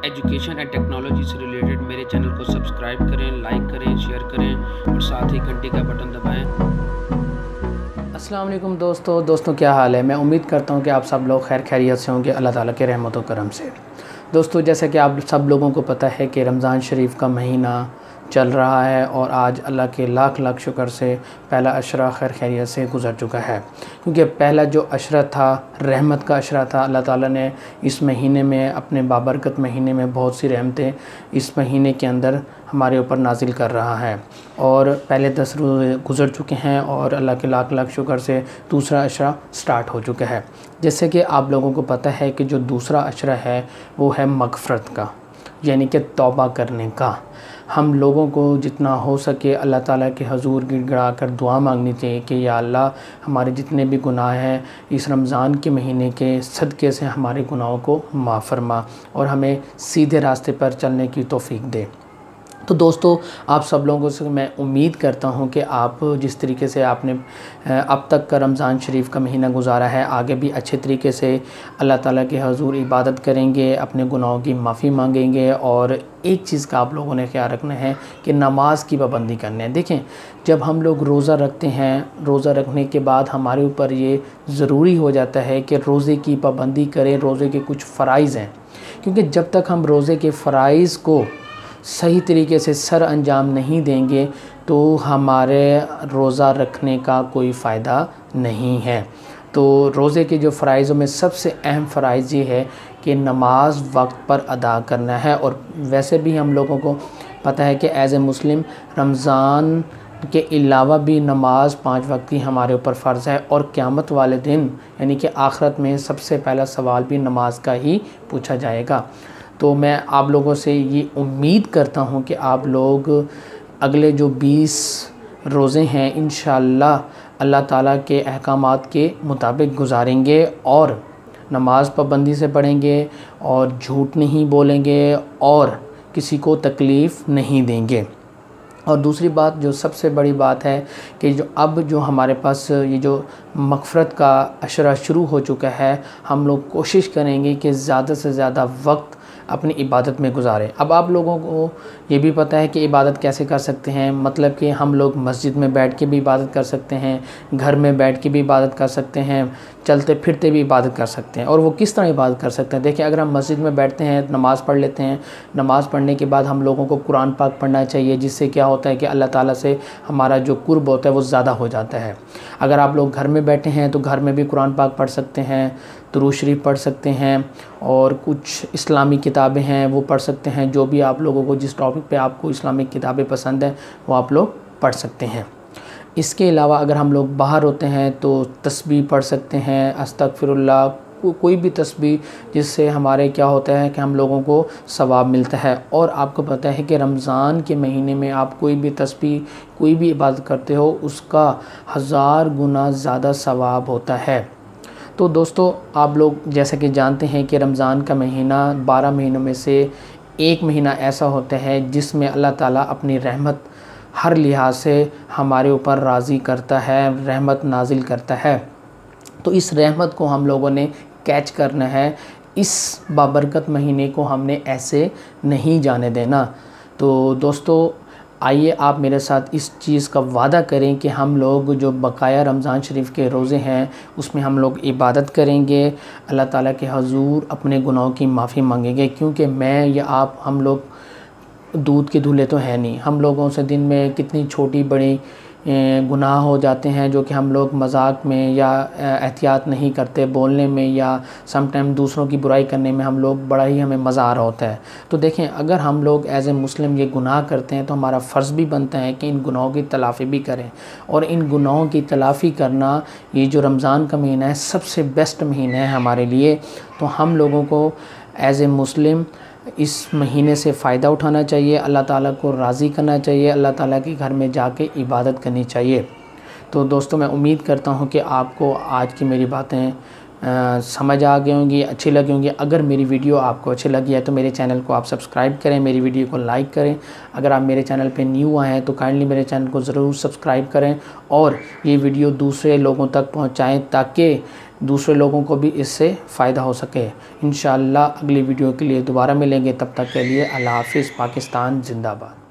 Education and technology से related मेरे channel को सब्सक्राइब करें, लाइक करें, शेयर करें और साथ ही घंटी का बटन दबाएं। अस्सलाम वालेकुम दोस्तों क्या हाल है। मैं उम्मीद करता हूँ कि आप सब लोग खैर खैरियत से होंगे अल्लाह ताला के रहमत व करम से। दोस्तों जैसा कि आप सब लोगों को पता है कि रमज़ान शरीफ का महीना चल रहा है और आज अल्लाह के लाख लाख शुक्र से पहला अशरा खैर खैरियत से गुज़र चुका है, क्योंकि पहला जो अशरा था रहमत का अशरा था। अल्लाह ताला ने इस महीने में, अपने बाबरकत महीने में बहुत सी रहमतें इस महीने के अंदर हमारे ऊपर नाजिल कर रहा है और पहले 10 रोज़े गुज़र चुके हैं और अल्लाह के लाख लाख शुक्र से दूसरा अशरा स्टार्ट हो चुका है। जैसे कि आप लोगों को पता है कि जो दूसरा अशरा है वो है मग़फ़रत का, यानी कि तौबा करने का। हम लोगों को जितना हो सके अल्लाह ताला के हजूर गिड़गिड़ा कर दुआ मांगनी चाहिए कि या अल्लाह हमारे जितने भी गुनाह हैं इस रमज़ान के महीने के सदक़े से हमारे गुनाहों को माफ़ फरमा और हमें सीधे रास्ते पर चलने की तौफ़ीक दे। तो दोस्तों आप सब लोगों से मैं उम्मीद करता हूं कि आप जिस तरीके से आपने अब तक का रमज़ान शरीफ का महीना गुजारा है, आगे भी अच्छे तरीके से अल्लाह ताला के हजूर इबादत करेंगे, अपने गुनाहों की माफ़ी मांगेंगे। और एक चीज़ का आप लोगों ने ख्याल रखना है कि नमाज की पाबंदी करनी है। देखें, जब हम लोग रोज़ा रखते हैं, रोज़ा रखने के बाद हमारे ऊपर ये ज़रूरी हो जाता है कि रोज़े की पाबंदी करें। रोज़े के कुछ फ़राइज़ हैं, क्योंकि जब तक हम रोज़े के फ़राइज़ को सही तरीके से सर अंजाम नहीं देंगे तो हमारे रोज़ा रखने का कोई फ़ायदा नहीं है। तो रोज़े के जो फ़राइज़ों में सबसे अहम फ़राइज़ ये है कि नमाज वक्त पर अदा करना है। और वैसे भी हम लोगों को पता है कि एज़ ए मुस्लिम रमज़ान के अलावा भी नमाज 5 वक्त की हमारे ऊपर फ़र्ज़ है और क़यामत वाले दिन यानी कि आखिरत में सबसे पहला सवाल भी नमाज का ही पूछा जाएगा। तो मैं आप लोगों से ये उम्मीद करता हूँ कि आप लोग अगले जो 20 रोज़े हैं इंशाअल्लाह अल्लाह ताला के अहकामात के मुताबिक गुजारेंगे और नमाज पाबंदी से पढ़ेंगे और झूठ नहीं बोलेंगे और किसी को तकलीफ़ नहीं देंगे। और दूसरी बात, जो सबसे बड़ी बात है कि जो हमारे पास ये जो मग़फ़रत का अशरा शुरू हो चुका है, हम लोग कोशिश करेंगे कि ज़्यादा से ज़्यादा वक्त अपनी इबादत में गुजारें। अब आप लोगों को ये भी पता है कि इबादत कैसे कर सकते हैं, मतलब कि हम लोग मस्जिद में बैठ के भी इबादत कर सकते हैं, घर में बैठ के भी इबादत कर सकते हैं, चलते फिरते भी इबादत कर सकते हैं। और वो किस तरह इबादत कर सकते हैं? देखिए, अगर हम मस्जिद में बैठते हैं, नमाज़ पढ़ लेते हैं, नमाज़ पढ़ने के बाद हम लोगों को कुरान पाक पढ़ना चाहिए, जिससे क्या होता है कि अल्लाह ताला से हमारा जो कुर्ब होता है वो ज़्यादा हो जाता है। अगर आप लोग घर में बैठे हैं तो घर में भी कुरान पाक पढ़ सकते हैं, दुरूद शरीफ पढ़ सकते हैं और कुछ इस्लामी किताबें हैं वो पढ़ सकते हैं। जो भी आप लोगों को जिस टॉपिक पे आपको इस्लामिक किताबें पसंद हैं वो आप लोग पढ़ सकते हैं। इसके अलावा अगर हम लोग बाहर होते हैं तो तस्बीह पढ़ सकते हैं, अस्तगफिरुल्लाह, कोई भी तस्बीह, जिससे हमारे क्या होता है कि हम लोगों को सवाब मिलता है। और आपको पता है कि रमज़ान के महीने में आप कोई भी तस्बीह, कोई भी इबादत करते हो उसका 1000 गुना ज़्यादा सवाब होता है। तो दोस्तों आप लोग जैसा कि जानते हैं कि रमज़ान का महीना 12 महीनों में से एक महीना ऐसा होता है जिसमें अल्लाह ताला अपनी रहमत हर लिहाज से हमारे ऊपर राज़ी करता है, रहमत नाजिल करता है। तो इस रहमत को हम लोगों ने कैच करना है, इस बाबरकत महीने को हमने ऐसे नहीं जाने देना। तो दोस्तों आइए आप मेरे साथ इस चीज़ का वादा करें कि हम लोग जो बकाया रमज़ान शरीफ के रोज़े हैं उसमें हम लोग इबादत करेंगे, अल्लाह ताला के हजूर अपने गुनाहों की माफ़ी मांगेंगे। क्योंकि मैं या आप, हम लोग दूध के धुले तो है नहीं, हम लोगों से दिन में कितनी छोटी बड़ी गुनाह हो जाते हैं जो कि हम लोग मजाक में या एहतियात नहीं करते बोलने में, या सम टाइम दूसरों की बुराई करने में हम लोग बड़ा ही हमें मज़ा आ रहा होता है। तो देखें, अगर हम लोग एज़ ए मुस्लिम ये गुनाह करते हैं तो हमारा फ़र्ज़ भी बनता है कि इन गुनाहों की तलाफ़ी भी करें। और इन गुनाहों की तलाफ़ी करना, ये जो रमज़ान का महीना है सबसे बेस्ट महीना है हमारे लिए। तो हम लोगों को एज़ ए मुस्लिम इस महीने से फ़ायदा उठाना चाहिए, अल्लाह ताला को राज़ी करना चाहिए, अल्लाह ताला के घर में जाके इबादत करनी चाहिए। तो दोस्तों मैं उम्मीद करता हूँ कि आपको आज की मेरी बातें समझ आ गई होंगी, अच्छी लगी होंगी। अगर मेरी वीडियो आपको अच्छी लगी है तो मेरे चैनल को आप सब्सक्राइब करें, मेरी वीडियो को लाइक करें। अगर आप मेरे चैनल पे न्यू आए हैं तो काइंडली मेरे चैनल को ज़रूर सब्सक्राइब करें और ये वीडियो दूसरे लोगों तक पहुँचाएँ ताकि दूसरे लोगों को भी इससे फ़ायदा हो सके। इंशाअल्लाह अगली वीडियो के लिए दोबारा मिलेंगे, तब तक के लिए अल्लाह हाफ़िज़। पाकिस्तान जिंदाबाद।